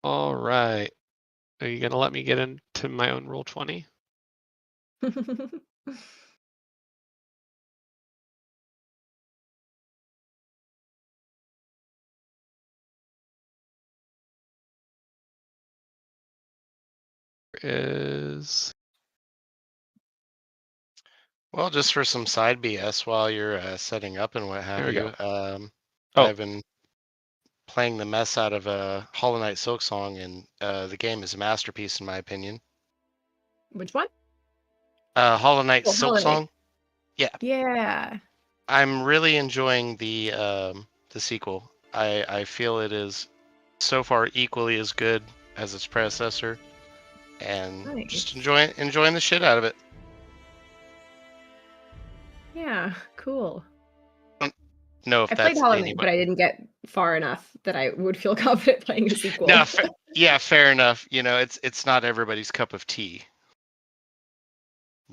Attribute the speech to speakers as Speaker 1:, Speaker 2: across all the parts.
Speaker 1: All right. Are you gonna let me get into my own roll 20? Is
Speaker 2: Well, just for some side BS while you're setting up and what have
Speaker 1: there we
Speaker 2: you,
Speaker 1: go.
Speaker 2: I've been playing the mess out of a Hollow Knight Silksong, and the game is a masterpiece in my opinion.
Speaker 3: Which one?
Speaker 2: Hollow Knight
Speaker 3: Hollow Knight.
Speaker 2: Silksong. Yeah,
Speaker 3: Yeah.
Speaker 2: I'm really enjoying the sequel. I feel it is so far equally as good as its predecessor, and
Speaker 3: Nice.
Speaker 2: just enjoying the shit out of it.
Speaker 3: Yeah, cool.
Speaker 2: No, if
Speaker 3: I played
Speaker 2: that's
Speaker 3: Hollow Knight,
Speaker 2: anybody.
Speaker 3: but I didn't get far enough that I would feel confident playing a sequel.
Speaker 2: No, yeah, fair enough. You know, it's not everybody's cup of tea.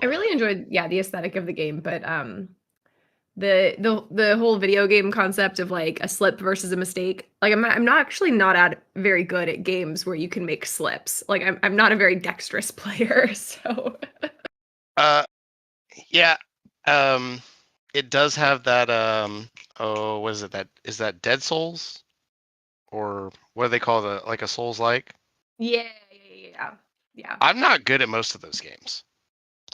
Speaker 3: I really enjoyed, the aesthetic of the game, but the whole video game concept of like a slip versus a mistake. Like I'm not actually not very good at games where you can make slips. Like I'm not a very dexterous player, so.
Speaker 2: Yeah. It does have that oh, what is it? Is that Dead Souls? Or what do they call like a Souls like?
Speaker 3: Yeah.
Speaker 2: I'm not good at most of those games.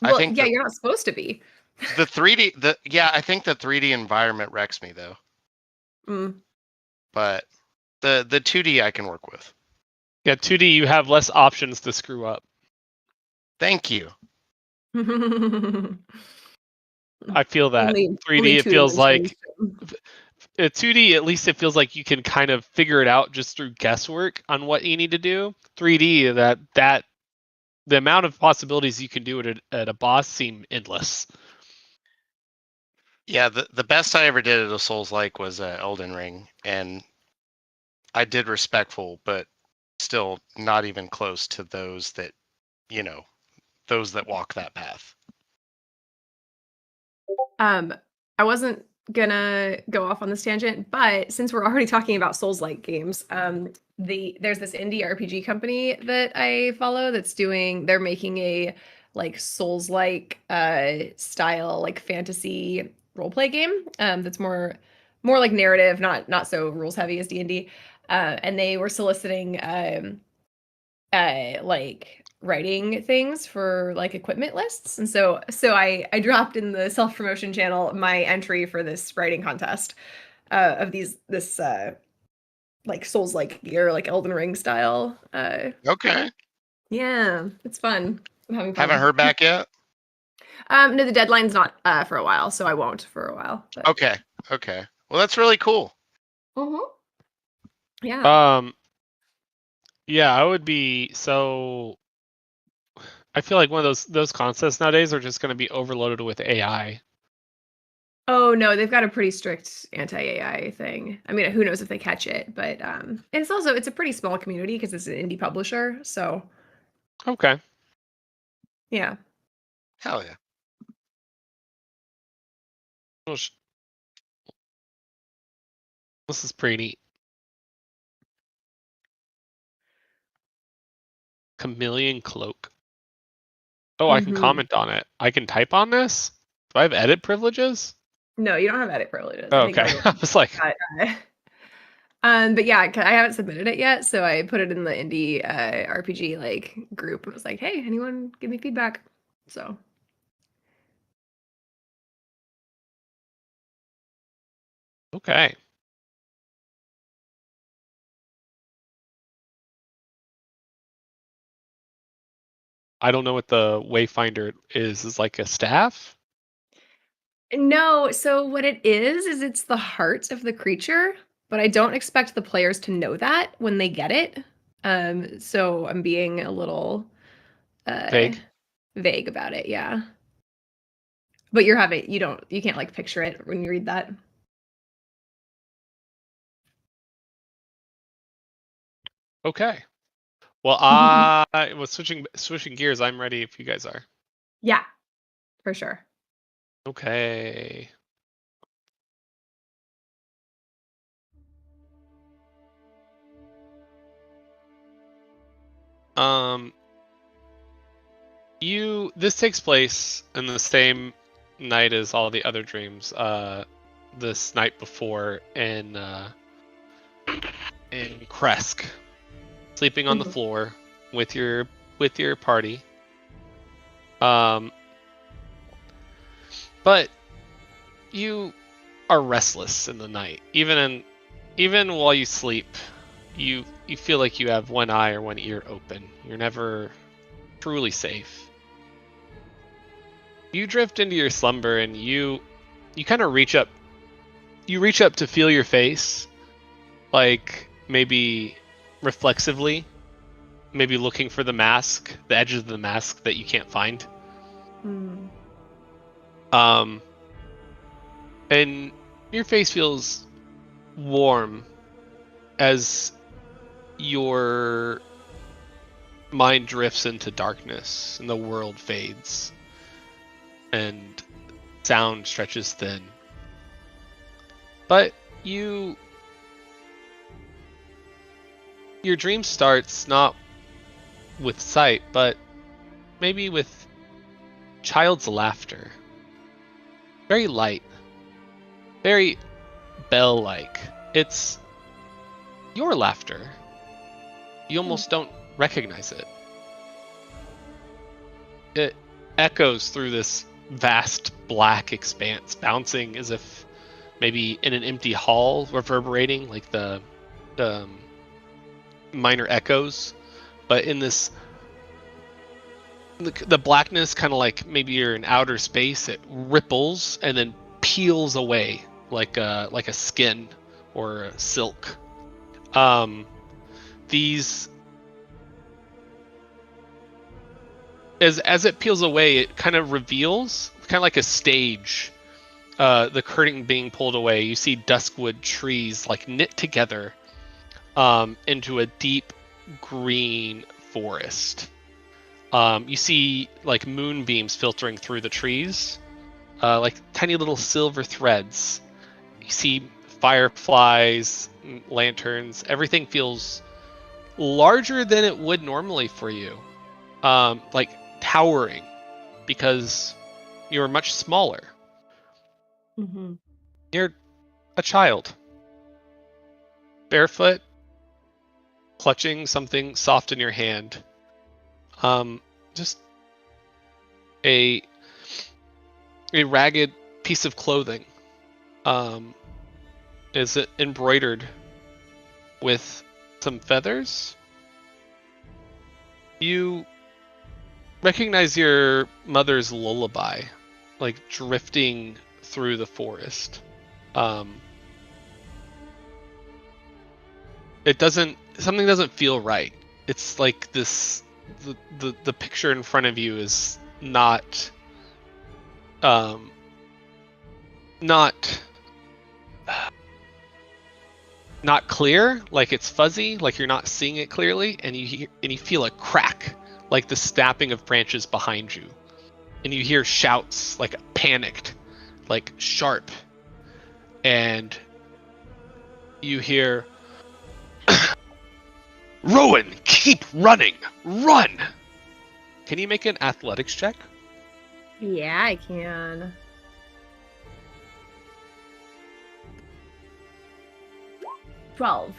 Speaker 3: Well,
Speaker 2: I think
Speaker 3: you're not supposed to be.
Speaker 2: the 3D I think the 3D environment wrecks me though. But the 2D I can work with.
Speaker 1: Yeah, 2D you have less options to screw up.
Speaker 2: Thank you.
Speaker 1: I feel that. 3D it feels like 2D at least it feels like you can kind of figure it out just through guesswork on what you need to do. 3D that the amount of possibilities you can do at a boss seem endless.
Speaker 2: Yeah, the best I ever did at a Souls like was Elden Ring, and I did respectful, but still not even close to those that, those that walk that path.
Speaker 3: I wasn't gonna go off on this tangent, but since we're already talking about Souls-like games, there's this indie RPG company that I follow they're making a like Souls-like style like fantasy roleplay game that's more like narrative, not so rules heavy as D&D. And they were soliciting like writing things for like equipment lists, and so I dropped in the self-promotion channel my entry for this writing contest of this like Souls like gear, like Elden Ring style.
Speaker 2: Okay.
Speaker 3: Yeah, it's fun. I'm having fun.
Speaker 2: Haven't heard back yet?
Speaker 3: No, the deadline's not for a while, so I won't for a while. But...
Speaker 2: Okay. Well, that's really cool.
Speaker 3: Yeah.
Speaker 1: Yeah, I would be so. I feel like one of those contests nowadays are just going to be overloaded with AI.
Speaker 3: Oh no, they've got a pretty strict anti-AI thing. I mean, who knows if they catch it, but and it's a pretty small community because it's an indie publisher, so.
Speaker 1: Okay.
Speaker 3: Yeah.
Speaker 2: Hell yeah.
Speaker 1: This is pretty neat. Chameleon cloak. Oh, I can comment on it. I can type on this? Do I have edit privileges?
Speaker 3: No, you don't have edit privileges.
Speaker 1: Oh, okay. I was like...
Speaker 3: but yeah, I haven't submitted it yet, so I put it in the indie RPG like group and was like, hey, anyone give me feedback? So.
Speaker 1: Okay. I don't know what the Wayfinder is. Is like a staff?
Speaker 3: No, so what it is it's the heart of the creature, but I don't expect the players to know that when they get it. So I'm being a little vague about it, yeah. But you can't like picture it when you read that.
Speaker 1: Okay. Well, I was switching gears. I'm ready if you guys are.
Speaker 3: Yeah, for sure.
Speaker 1: Okay. This takes place in the same night as all the other dreams. This night before in Kresk, sleeping on the floor with your party. But you are restless in the night. Even while you sleep, you feel like you have one eye or one ear open. You're never truly safe. You drift into your slumber and you kind of reach up. You reach up to feel your face, like maybe reflexively, maybe looking for the mask, the edges of the mask that you can't find. And your face feels warm as your mind drifts into darkness and the world fades and sound stretches thin. But your dream starts not with sight, but maybe with child's laughter. Very light, very bell-like. It's your laughter. You almost don't recognize it. It echoes through this vast black expanse, bouncing as if maybe in an empty hall, reverberating like the minor echoes, but in this the blackness, kind of like maybe you're in outer space. It ripples and then peels away like a skin or a silk. These as it peels away, it kind of reveals, kind of like a stage. The curtain being pulled away, you see duskwood trees like knit together into a deep green forest. You see like moonbeams filtering through the trees, like tiny little silver threads. You see fireflies, lanterns. Everything feels larger than it would normally for you, like towering, because you're much smaller. You're a child, barefoot, clutching something soft in your hand. Just a ragged piece of clothing. Is it embroidered with some feathers? You recognize your mother's lullaby, like drifting through the forest. Something doesn't feel right. It's like this, the picture in front of you is not clear, like it's fuzzy, like you're not seeing it clearly, and you feel a crack, like the snapping of branches behind you, and you hear shouts, like panicked, like sharp, and you hear, "Rowan, keep running! Run!" Can you make an athletics check?
Speaker 3: Yeah, I can. $12.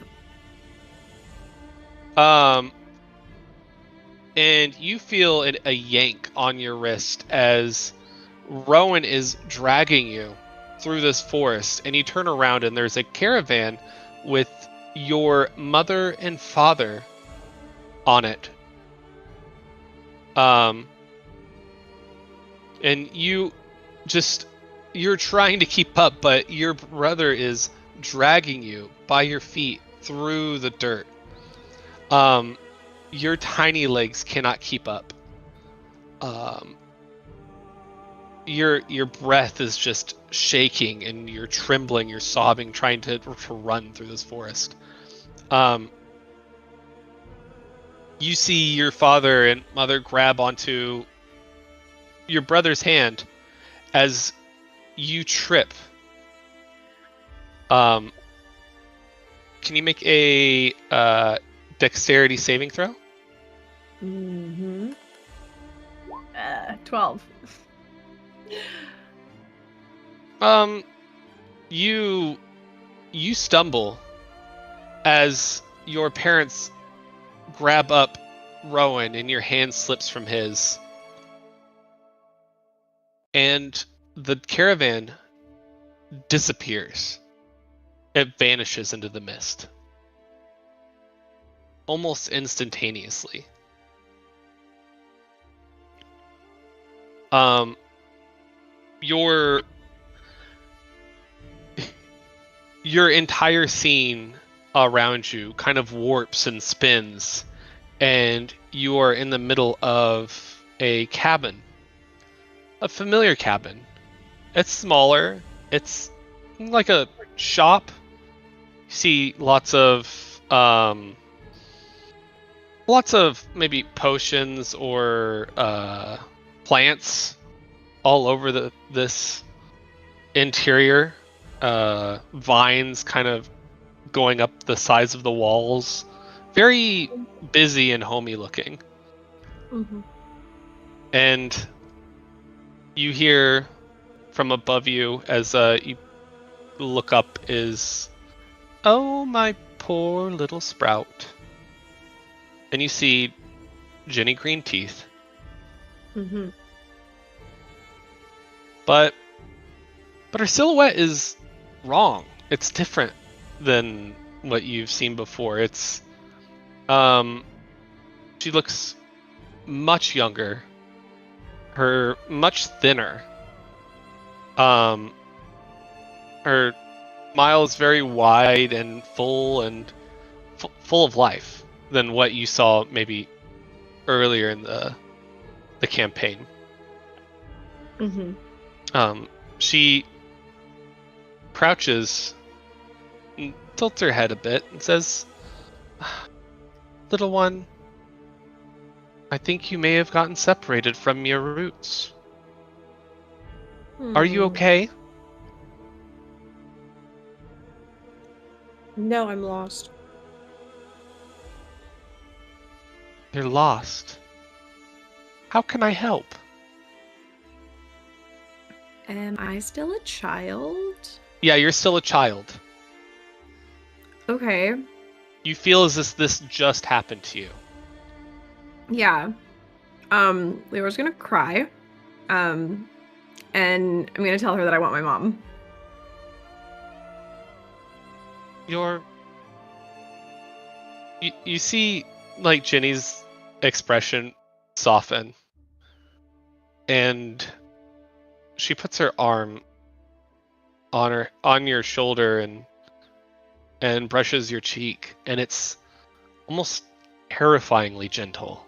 Speaker 1: And you feel a yank on your wrist as Rowan is dragging you through this forest, and you turn around and there's a caravan with your mother and father on it. And you're trying to keep up, but your brother is dragging you by your feet through the dirt. Your tiny legs cannot keep up. Your breath is just shaking, and you're trembling, you're sobbing, trying to run through this forest. You see your father and mother grab onto your brother's hand as you trip. Can you make a dexterity saving throw?
Speaker 3: Mm-hmm. 12.
Speaker 1: You stumble as your parents grab up Rowan and your hand slips from his. And the caravan disappears. It vanishes into the mist. Almost instantaneously. Your entire scene around you kind of warps and spins, and you are in the middle of a cabin. A familiar cabin. It's smaller. It's like a shop. You see lots of maybe potions or plants all over this interior. Vines kind of going up the sides of the walls. Very busy and homey looking.
Speaker 3: Mm-hmm.
Speaker 1: And you hear from above you as you look up is, "Oh, my poor little Sprout." And you see Jenny Greenteeth.
Speaker 3: Mm-hmm.
Speaker 1: But her silhouette is wrong. It's different than what you've seen before. It's she looks much younger. Her much thinner. Her smile is very wide and full and full of life than what you saw maybe earlier in the campaign.
Speaker 3: Mm-hmm.
Speaker 1: She crouches and tilts her head a bit and says, "Little one, I think you may have gotten separated from your roots. Are you okay?"
Speaker 4: No, I'm lost.
Speaker 1: You're lost. How can I help?
Speaker 3: Am I still a child?
Speaker 1: Yeah, you're still a child.
Speaker 3: Okay.
Speaker 1: You feel as if this just happened to you.
Speaker 3: Yeah. Leora's gonna cry. And I'm gonna tell her that I want my mom.
Speaker 1: You see, like, Jenny's expression soften, and she puts her arm on your shoulder and brushes your cheek, and it's almost terrifyingly gentle.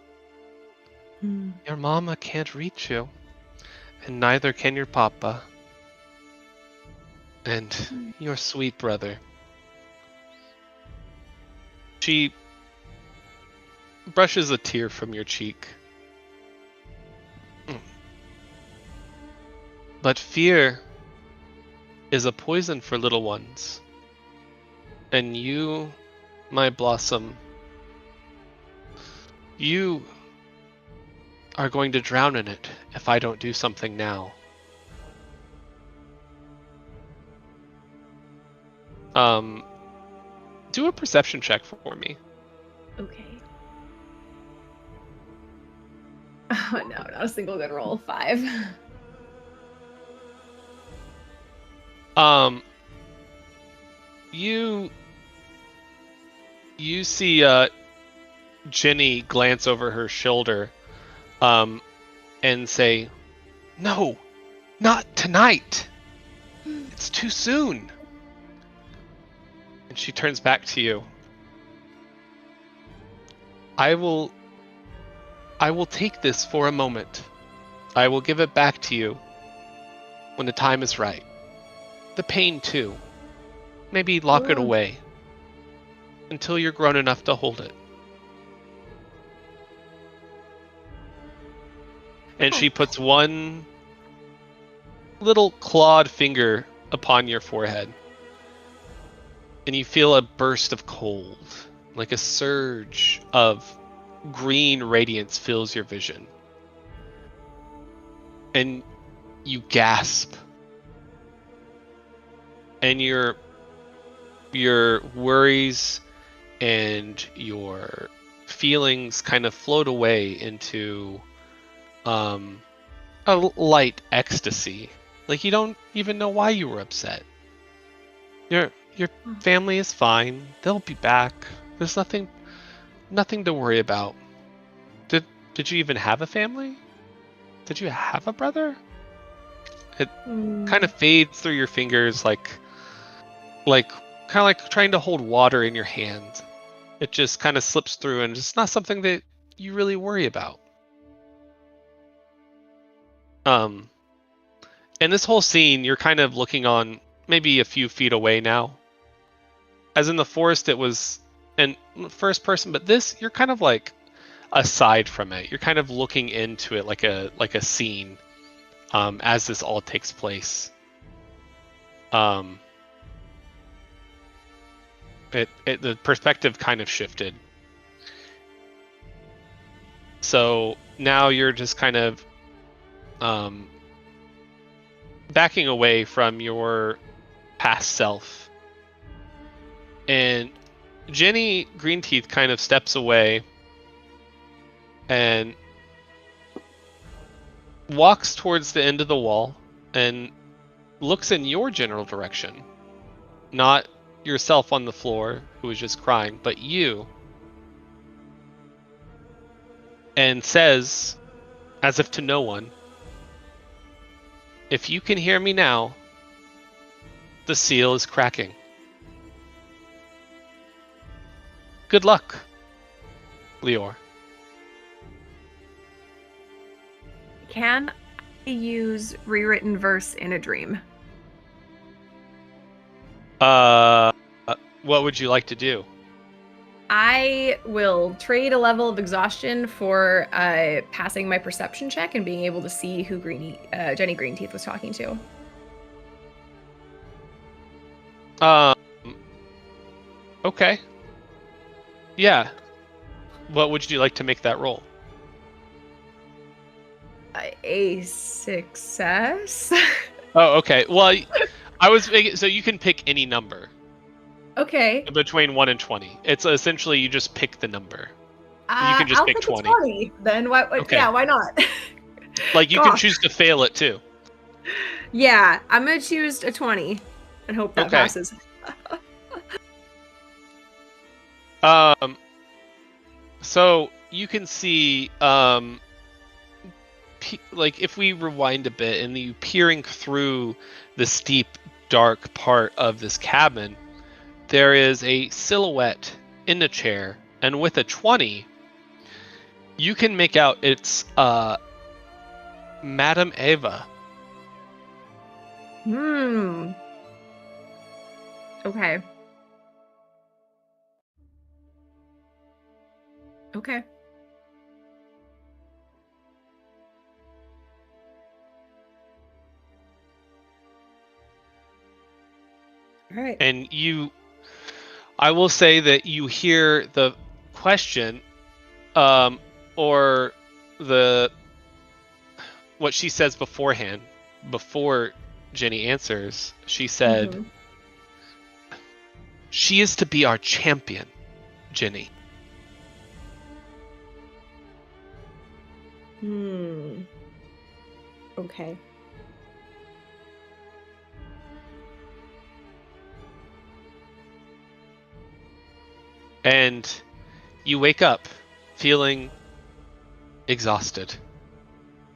Speaker 1: Your mama can't reach you, and neither can your papa, and your sweet brother. She brushes a tear from your cheek. But fear is a poison for little ones. And you, my blossom, you are going to drown in it if I don't do something now. Do a perception check for me.
Speaker 3: Okay. Oh no, not a single good roll. 5.
Speaker 1: You see Jenny glance over her shoulder and say, "No, not tonight. It's too soon." And she turns back to you. I will take this for a moment. I will give it back to you when the time is right. The pain too. Maybe lock it away until you're grown enough to hold it. And she puts one little clawed finger upon your forehead. And you feel a burst of cold, like a surge of green radiance fills your vision. And you gasp. And your worries and your feelings kind of float away into a light ecstasy. Like you don't even know why you were upset. Your family is fine. They'll be back. There's nothing to worry about. Did you even have a family? Did you have a brother? It kind of fades through your fingers like kind of like trying to hold water in your hand. It just kind of slips through, and it's not something that you really worry about. And this whole scene, you're kind of looking on maybe a few feet away now. As in the forest, it was in first person, but this, you're kind of like aside from it. You're kind of looking into it like a scene as this all takes place. The perspective kind of shifted. So now you're just kind of backing away from your past self. And Jenny Greenteeth kind of steps away and walks towards the end of the wall and looks in your general direction. Not yourself on the floor who was just crying, but you. And says, as if to no one, "If you can hear me now, the seal is cracking. Good luck, Lior."
Speaker 3: Can I use rewritten verse in a dream?
Speaker 1: What would you like to do?
Speaker 3: I will trade a level of exhaustion for passing my perception check and being able to see who Jenny Greenteeth was talking to.
Speaker 1: Okay. Yeah. What would you like to make that roll?
Speaker 3: A success.
Speaker 1: Oh, okay. Well, I was making, so you can pick any number.
Speaker 3: Okay.
Speaker 1: Between 1 and 20. It's essentially you just pick the number. You can just
Speaker 3: I'll
Speaker 1: pick
Speaker 3: 20. 20. Then what? Okay. Yeah, why not?
Speaker 1: Like you can choose to fail it too.
Speaker 3: Yeah, I'm gonna choose a 20 and hope that passes.
Speaker 1: So you can see, like if we rewind a bit and you peering through the steep, dark part of this cabin, there is a silhouette in the chair, and with a 20, you can make out it's Madame Eva.
Speaker 3: Okay. Okay. All right.
Speaker 1: And I will say that you hear the question, or what she says beforehand, before Jenny answers. She said, "She is to be our champion, Jenny."
Speaker 3: Okay.
Speaker 1: And you wake up feeling exhausted.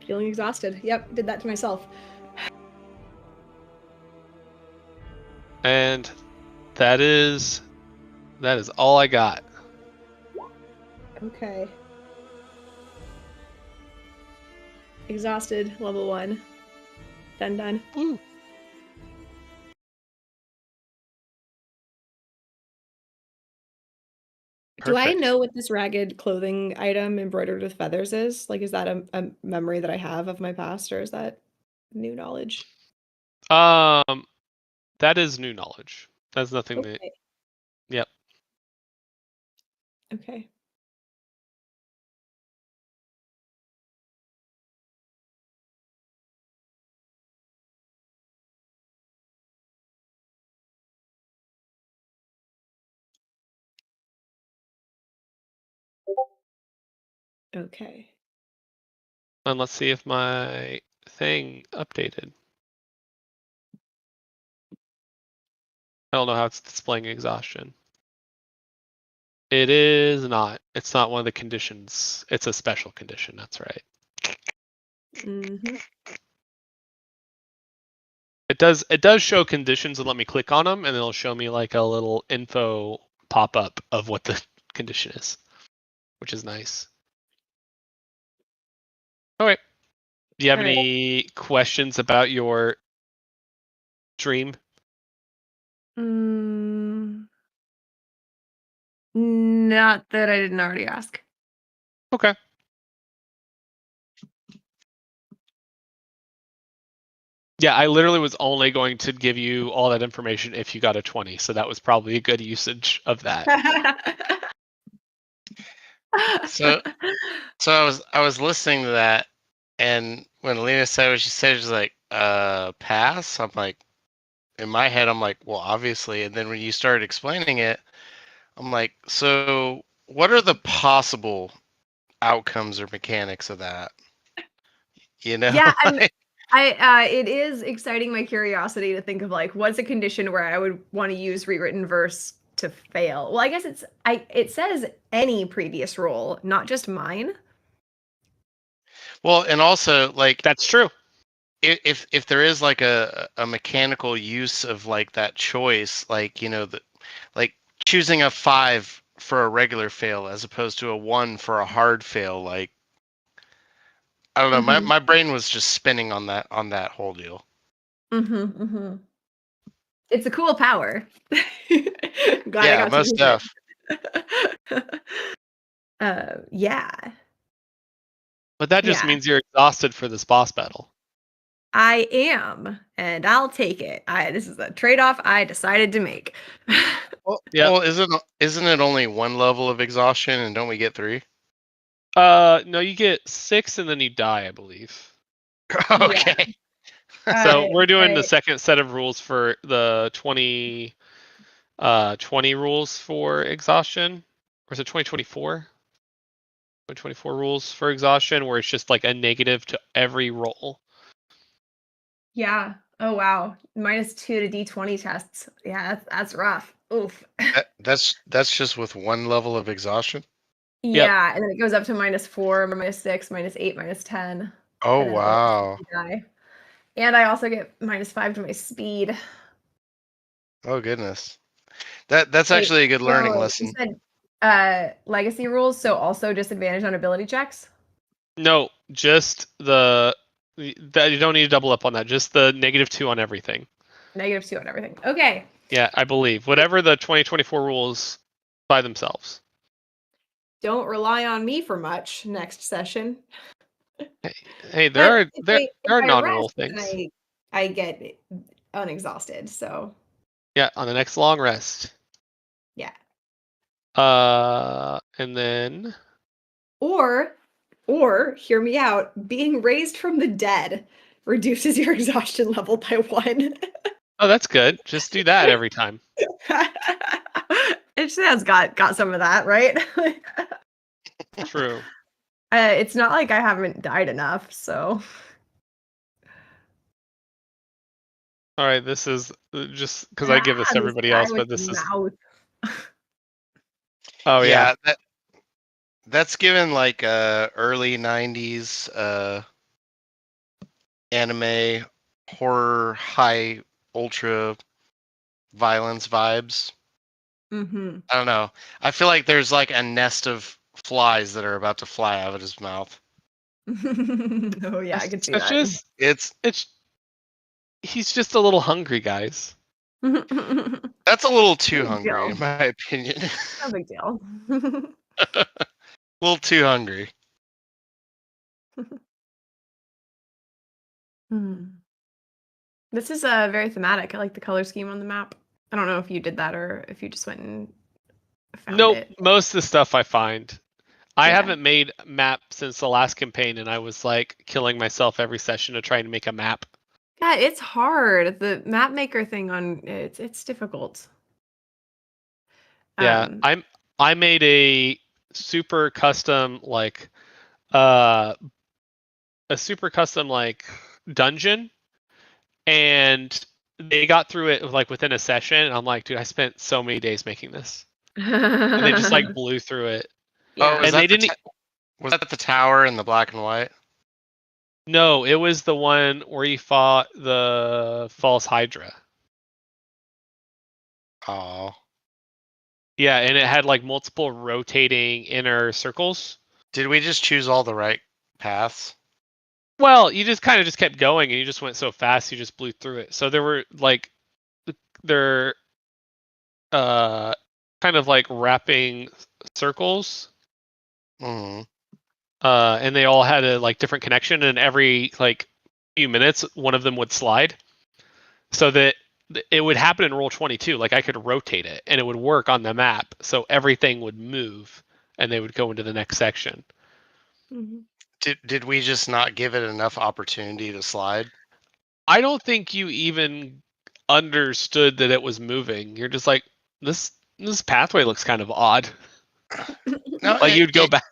Speaker 3: Feeling exhausted. Yep, did that to myself.
Speaker 1: And that is all I got.
Speaker 3: Okay. Exhausted, level 1. Done.
Speaker 1: Woo.
Speaker 3: Do I know what this ragged clothing item embroidered with feathers is? Like, is that a memory that I have of my past, or is that new knowledge?
Speaker 1: That is new knowledge. That's nothing that. Yep.
Speaker 3: Okay. Okay.
Speaker 1: And let's see if my thing updated. I don't know how it's displaying exhaustion. It is not. It's not one of the conditions. It's a special condition. That's right.
Speaker 3: Mm-hmm.
Speaker 1: It does show conditions and let me click on them, and it'll show me like a little info pop up of what the condition is, which is nice. All right. Do you have any questions about your dream?
Speaker 3: Not that I didn't already ask.
Speaker 1: Okay. Yeah, I literally was only going to give you all that information if you got a 20, so that was probably a good usage of that.
Speaker 2: So I was listening to that, and when Lena said what she said, she's like, pass. I'm like, in my head, I'm like, well, obviously. And then when you started explaining it, I'm like, so what are the possible outcomes or mechanics of that? You know?
Speaker 3: Yeah, it is exciting my curiosity to think of like what's a condition where I would want to use rewritten verse to fail. Well, I guess it says any previous roll, not just mine.
Speaker 2: Well, and also like
Speaker 1: that's true.
Speaker 2: If there is like a mechanical use of like that choice, like like choosing a 5 for a regular fail as opposed to a 1 for a hard fail, like I don't know, my brain was just spinning on that whole deal.
Speaker 3: It's a cool power. Glad I got
Speaker 2: most
Speaker 3: to
Speaker 2: stuff.
Speaker 3: Yeah.
Speaker 1: But that just means you're exhausted for this boss battle.
Speaker 3: I am, and I'll take it. This is a trade-off I decided to make.
Speaker 2: Well, isn't it only 1 level of exhaustion, and don't we get 3?
Speaker 1: No, you get 6 and then you die, I believe.
Speaker 2: Okay.
Speaker 1: So we're doing the second set of rules for the 20 rules for exhaustion. Or is it 2024? 2024 rules for exhaustion, where it's just like a negative to every roll.
Speaker 3: Yeah. Oh wow. -2 to D20 tests. Yeah, that's rough. Oof.
Speaker 2: That's just with 1 level of exhaustion?
Speaker 3: Yeah, and then it goes up to -4, -6, -8, -10.
Speaker 2: Oh,
Speaker 3: and then
Speaker 2: wow.
Speaker 3: And I also get -5 to my speed.
Speaker 2: Oh goodness. That's actually a good learning lesson.
Speaker 3: You said legacy rules, so also disadvantage on ability checks?
Speaker 1: No, just that you don't need to double up on that. Just the -2 on everything.
Speaker 3: -2 on everything. Okay.
Speaker 1: Yeah, I believe whatever the 2024 rules by themselves.
Speaker 3: Don't rely on me for much next session.
Speaker 1: Hey, there are non-rule things.
Speaker 3: I get unexhausted, so
Speaker 1: yeah, on the next long rest.
Speaker 3: Yeah.
Speaker 1: And then
Speaker 3: or hear me out, being raised from the dead reduces your exhaustion level by 1.
Speaker 1: Oh, that's good. Just do that every time.
Speaker 3: It has got some of that, right?
Speaker 1: True.
Speaker 3: It's not like I haven't died enough, so.
Speaker 1: All right, this is just because I give this to everybody else, but this is. Oh yeah.
Speaker 2: That's given like early 90s anime horror high ultra violence vibes.
Speaker 3: I
Speaker 2: don't know. I feel like there's like a nest of flies that are about to fly out of his mouth.
Speaker 3: Oh yeah, I can see that.
Speaker 2: It's
Speaker 1: he's just a little hungry, guys.
Speaker 2: That's a little too hungry, in my opinion.
Speaker 3: No big deal.
Speaker 2: A little too hungry.
Speaker 3: This is very thematic. I like the color scheme on the map. I don't know if you did that or if you just went and found it.
Speaker 1: Most of the stuff I find. I haven't made map since the last campaign, and I was like killing myself every session to try and make a map.
Speaker 3: Yeah, it's hard. The map maker thing on it's difficult.
Speaker 1: Yeah, I made a super custom like a super custom like dungeon, and they got through it like within a session. And I'm like, dude, I spent so many days making this, and they just like blew through it.
Speaker 3: Yeah.
Speaker 2: Oh,
Speaker 1: and they didn't.
Speaker 2: Was that the tower in the black and white?
Speaker 1: No, it was the one where you fought the false Hydra.
Speaker 2: Oh.
Speaker 1: Yeah, and it had like multiple rotating inner circles.
Speaker 2: Did we just choose all the right paths?
Speaker 1: Well, you just kind of just kept going, and you just went so fast, you just blew through it. So there were like, they're kind of like wrapping circles,
Speaker 2: Mm-hmm.
Speaker 1: and they all had a like different connection, and every like few minutes, one of them would slide, so that it would happen in Roll20 like I could rotate it and it would work on the map, so everything would move and they would go into the next section.
Speaker 3: Mm-hmm.
Speaker 2: Did we just not give it enough opportunity to slide?
Speaker 1: I don't think you even understood that it was moving. You're just like, this pathway looks kind of odd.
Speaker 2: No,
Speaker 1: Like you'd go back.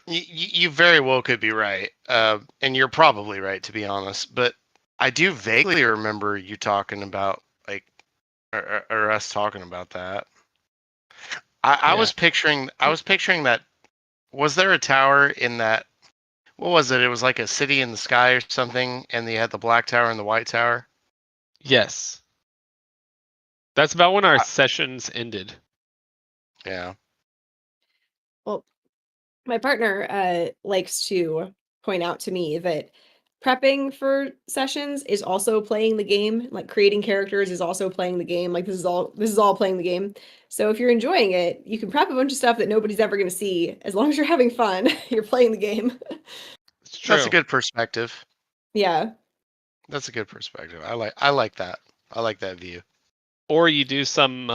Speaker 2: You very well could be right, and you're probably right, to be honest. But I do vaguely remember you talking about like, or us talking about that. I was picturing that. Was there a tower in that? What was it? It was like a city in the sky or something, and they had the black tower and the white tower.
Speaker 1: Yes. That's about when our sessions ended.
Speaker 2: Yeah.
Speaker 3: Well, my partner likes to point out to me that prepping for sessions is also playing the game. Like creating characters is also playing the game. Like this is all playing the game. So if you're enjoying it, you can prep a bunch of stuff that nobody's ever going to see. As long as you're having fun, you're playing the game.
Speaker 1: It's true.
Speaker 2: That's a good perspective.
Speaker 3: Yeah.
Speaker 2: That's a good perspective. I like that. I like that view.
Speaker 1: Or you do some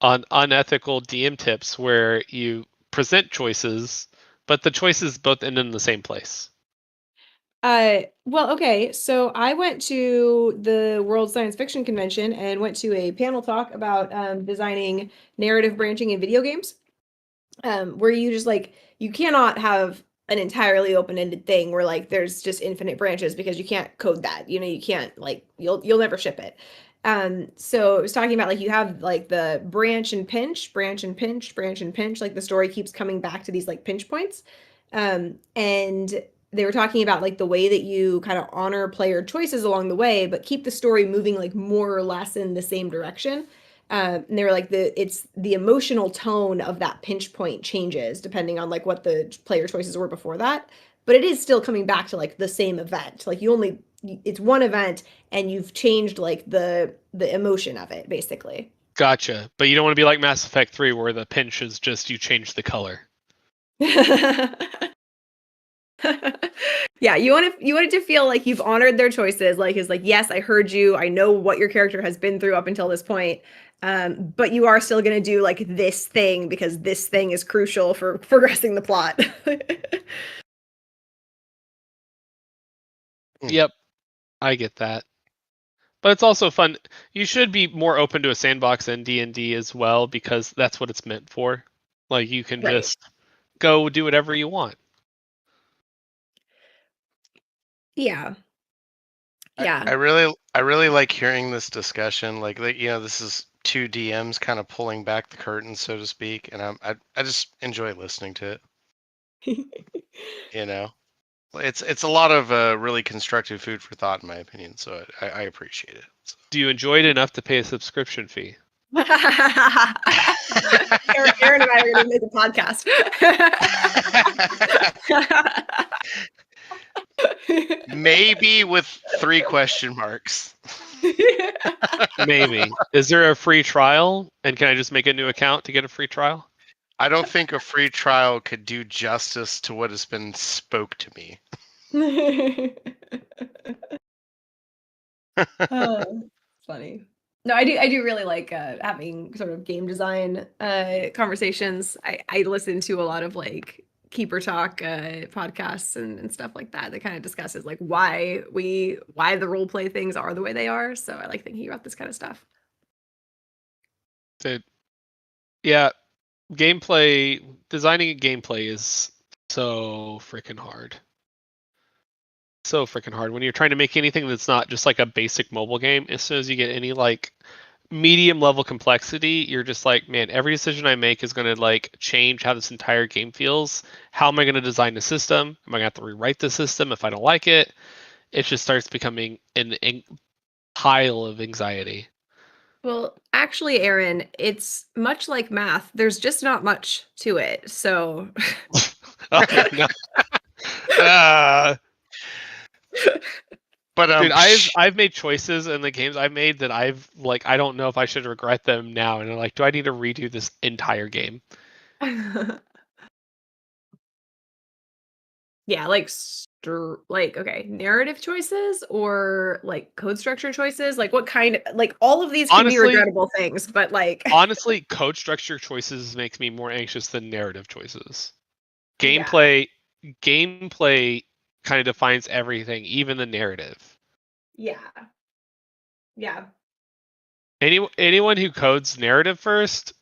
Speaker 1: unethical DM tips where you present choices, but the choices both end in the same place.
Speaker 3: Well, okay. So I went to the World Science Fiction Convention and went to a panel talk about designing narrative branching in video games. Where you just like you cannot have an entirely open-ended thing where like there's just infinite branches because you can't code that. You know, you can't like you'll never ship it. So it was talking about like you have like the branch and pinch, branch and pinch, branch and pinch, like the story keeps coming back to these like pinch points. And they were talking about like the way that you kind of honor player choices along the way, but keep the story moving like more or less in the same direction. And they were like it's the emotional tone of that pinch point changes depending on like what the player choices were before that, but it is still coming back to like the same event. Like it's one event and you've changed like the emotion of it basically.
Speaker 1: Gotcha. But you don't want to be like Mass Effect 3 where the pinch is just you change the color.
Speaker 3: Yeah, you want it to feel like you've honored their choices, like it's like, yes, I heard you, I know what your character has been through up until this point, but you are still going to do like this thing because this thing is crucial for progressing the plot.
Speaker 1: Yep, I get that. But it's also fun. You should be more open to a sandbox in D&D as well, because that's what it's meant for. Like you can just go do whatever you want.
Speaker 3: Yeah.
Speaker 2: I really like hearing this discussion. Like this is two DMs kind of pulling back the curtain, so to speak, and I just enjoy listening to it. It's a lot of really constructive food for thought, in my opinion. So I appreciate it. So.
Speaker 1: Do you enjoy it enough to pay a subscription fee?
Speaker 3: Aaron and I are going to make a podcast.
Speaker 2: Maybe with 3 question marks.
Speaker 1: Maybe. Is there a free trial? And can I just make a new account to get a free trial?
Speaker 2: I don't think a free trial could do justice to what has been spoke to me.
Speaker 3: Funny. No, I do really like having sort of game design conversations. I listen to a lot of like Keeper Talk podcasts and stuff like that kind of discusses like why the role play things are the way they are. So I like thinking about this kind of stuff.
Speaker 1: Yeah, gameplay, designing a gameplay is so freaking hard. So freaking hard when you're trying to make anything that's not just like a basic mobile game. As soon as you get any like medium level complexity, you're just like, man, every decision I make is going to like change how this entire game feels. How am I going to design the system? Am I going to have to rewrite the system if I don't like it? It just starts becoming an pile of anxiety.
Speaker 3: Well, actually, Aaron, it's much like math. There's just not much to it. So
Speaker 1: Oh, no.
Speaker 2: But
Speaker 1: dude, I've made choices in the games I've made that I've like I don't know if I should regret them now. And I'm like, do I need to redo this entire game?
Speaker 3: Yeah, like okay, narrative choices or like code structure choices? Like what kind of like all of these can be regrettable things, but like
Speaker 1: honestly, code structure choices makes me more anxious than narrative choices.
Speaker 3: Yeah.
Speaker 1: Gameplay kind of defines everything, even the narrative.
Speaker 3: Yeah. Yeah.
Speaker 1: Anyone who codes narrative first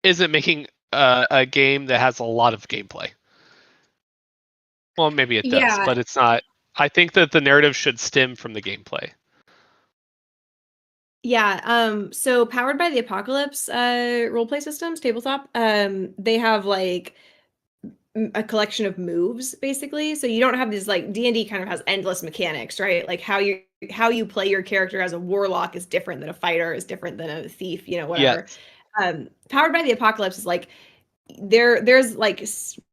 Speaker 1: isn't making a game that has a lot of gameplay. Well, maybe it does, but it's not. I think that the narrative should stem from the gameplay.
Speaker 3: Yeah, so Powered by the Apocalypse roleplay systems, tabletop, they have like a collection of moves basically. So you don't have these like D&D kind of has endless mechanics, right? Like how you play your character as a warlock is different than a fighter, is different than a thief, whatever. Yes. Powered by the Apocalypse is like there's like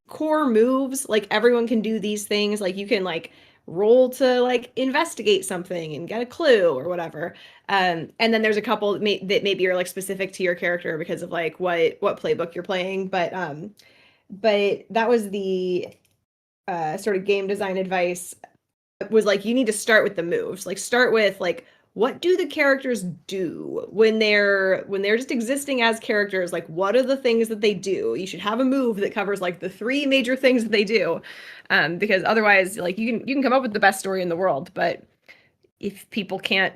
Speaker 3: core moves, like everyone can do these things, like you can like roll to like investigate something and get a clue or whatever, and then there's a couple that maybe are like specific to your character because of like what playbook you're playing, but that was the sort of game design advice, was like you need to start with the moves, like start with like what do the characters do when they're just existing as characters, like what are the things that they do. You should have a move that covers like the three major things that they do, because otherwise like you can come up with the best story in the world, but if people can't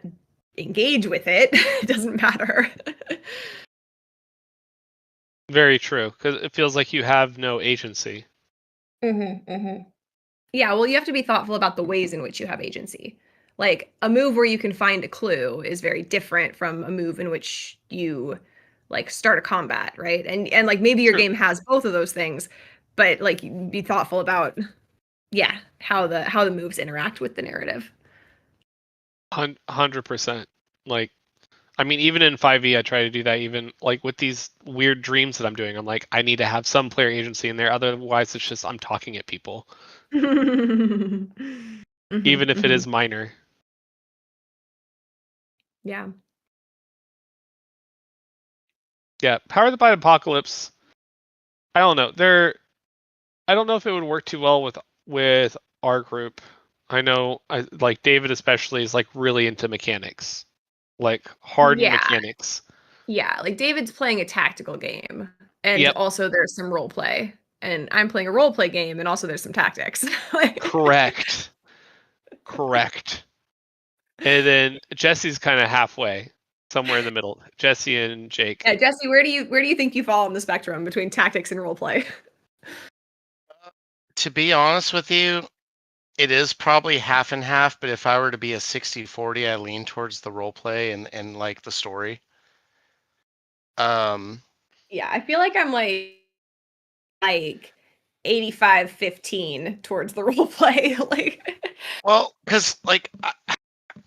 Speaker 3: engage with it, it doesn't matter.
Speaker 1: Very true, because it feels like you have no agency.
Speaker 3: Yeah, well, you have to be thoughtful about the ways in which you have agency. Like a move where you can find a clue is very different from a move in which you like start a combat, right? And like maybe your game has both of those things, but like be thoughtful about how the moves interact with the narrative.
Speaker 1: 100%. Like, I mean, even in 5e, I try to do that. Even like with these weird dreams that I'm doing, I'm like, I need to have some player agency in there. Otherwise, it's just I'm talking at people, even if it is minor.
Speaker 3: Yeah.
Speaker 1: Yeah, Powered by Apocalypse. I don't know. I don't know if it would work too well with our group. I know, like David especially is like really into mechanics, like hard mechanics.
Speaker 3: Yeah, like David's playing a tactical game, and also there's some role play, and I'm playing a role play game, and also there's some tactics.
Speaker 1: Correct. And then Jesse's kind of halfway, somewhere in the middle. Jesse and Jake.
Speaker 3: Yeah, Jesse, where do you think you fall on the spectrum between tactics and role play?
Speaker 2: To be honest with you, it is probably half and half, but if I were to be a 60-40, I lean towards the role play and like the story.
Speaker 3: Yeah, I feel like I'm like 85-15 towards the role play. Like,
Speaker 2: well, because like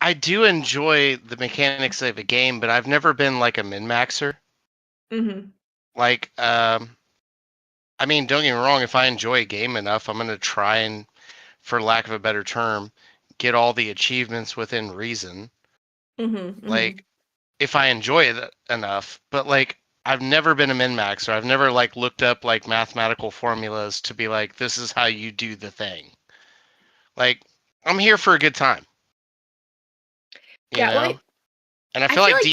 Speaker 2: I do enjoy the mechanics of a game, but I've never been like a min-maxer. Like, I mean, don't get me wrong, if I enjoy a game enough, I'm going to try and, for lack of a better term, get all the achievements within reason. Like, if I enjoy it enough, but like, I've never been a min-maxer. I've never like looked up like mathematical formulas to be like, this is how you do the thing. Like, I'm here for a good time. You know? And I feel like